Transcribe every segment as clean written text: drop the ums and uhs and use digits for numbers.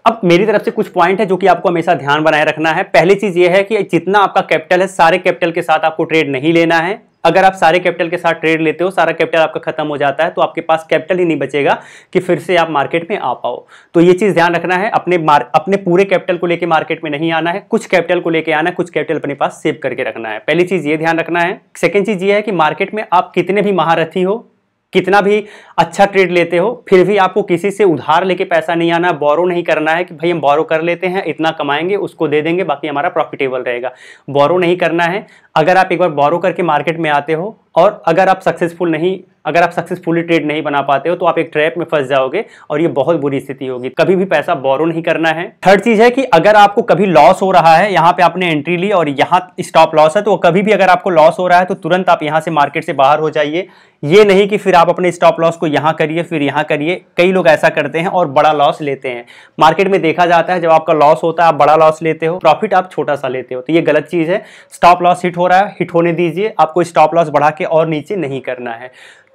अब मेरी तरफ से कुछ पॉइंट है जो कि आपको हमेशा ध्यान बनाए रखना है। पहली चीज ये है कि जितना आपका कैपिटल है, सारे कैपिटल के साथ आपको ट्रेड नहीं लेना है। अगर आप सारे कैपिटल के साथ ट्रेड लेते हो, सारा कैपिटल आपका खत्म हो जाता है, तो आपके पास कैपिटल ही नहीं बचेगा कि फिर से आप मार्केट में आ पाओ। तो ये चीज ध्यान रखना है, अपने पूरे कैपिटल को लेके मार्केट में नहीं आना है, कुछ कैपिटल को लेके आना है, कुछ कैपिटल अपने पास सेव करके रखना है। पहली चीज ये ध्यान रखना है। सेकेंड चीज ये है कि मार्केट में आप कितने भी महारथी हो, कितना भी अच्छा ट्रेड लेते हो, फिर भी आपको किसी से उधार लेके पैसा नहीं आना, बोरो नहीं करना है कि भाई हम बोरो कर लेते हैं, इतना कमाएंगे उसको दे देंगे, बाकी हमारा प्रॉफिटेबल रहेगा। बोरो नहीं करना है। अगर आप एक बार बोरो करके मार्केट में आते हो और अगर आप सक्सेसफुली ट्रेड नहीं बना पाते हो, तो आप एक ट्रैप में फंस जाओगे और ये बहुत बुरी स्थिति होगी। कभी भी पैसा बोरो नहीं करना है। थर्ड चीज है कि अगर आपको कभी लॉस हो रहा है, यहाँ पे आपने एंट्री ली और यहाँ स्टॉप लॉस है, तो कभी भी अगर आपको लॉस हो रहा है तो तुरंत आप यहाँ से मार्केट से बाहर हो जाइए। ये नहीं कि फिर आप अपने स्टॉप लॉस को यहाँ करिए फिर यहाँ करिए। कई लोग ऐसा करते हैं और बड़ा लॉस लेते हैं। मार्केट में देखा जाता है जब आपका लॉस होता है आप बड़ा लॉस लेते हो, प्रॉफिट आप छोटा सा लेते हो, तो ये गलत चीज है। स्टॉप लॉस हिट हो रहा है, हिट होने दीजिए। आपको स्टॉप लॉस बढ़ा के और नीचे नहीं करना है।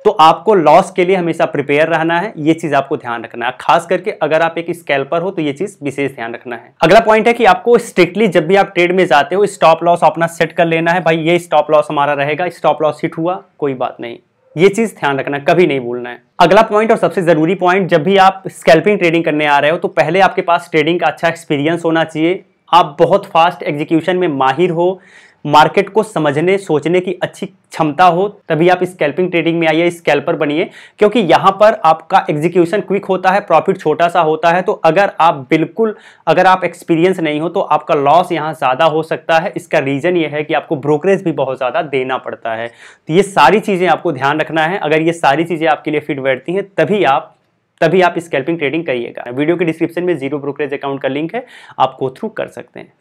तो आपको लॉस के लिए हमेशा प्रिपेयर रहना है, ये चीज आपको ध्यान रखना है। खास करके अगर आप एक स्कैल्पर हो तो ये चीज विशेष ध्यान रखना है। अगला पॉइंट है कि आपको स्ट्रिक्टली जब भी आप ट्रेड में जाते हो स्टॉप लॉस अपना सेट कर लेना है। भाई ये स्टॉप लॉस हमारा रहेगा, स्टॉप लॉस हिट हुआ कोई बात नहीं, ये चीज ध्यान रखना, कभी नहीं भूलना है। अगला पॉइंट और सबसे जरूरी पॉइंट, जब भी आप स्कैल्पिंग ट्रेडिंग करने आ रहे हो तो पहले आपके पास ट्रेडिंग का अच्छा एक्सपीरियंस होना चाहिए। आप बहुत फास्ट एग्जीक्यूशन में माहिर हो, मार्केट को समझने सोचने की अच्छी क्षमता हो, तभी आप स्कैल्पिंग ट्रेडिंग में आइए, स्कैल्पर बनिए। क्योंकि यहां पर आपका एग्जीक्यूशन क्विक होता है, प्रॉफिट छोटा सा होता है। तो अगर आप एक्सपीरियंस नहीं हो तो आपका लॉस यहां ज्यादा हो सकता है। इसका रीजन ये है कि आपको ब्रोकरेज भी बहुत ज्यादा देना पड़ता है। तो ये सारी चीजें आपको ध्यान रखना है। अगर ये सारी चीजें आपके लिए फिट बैठती हैं तभी आप स्कैल्पिंग ट्रेडिंग करिएगा। वीडियो के डिस्क्रिप्शन में जीरो ब्रोकरेज अकाउंट का लिंक है, आप गो थ्रू कर सकते हैं।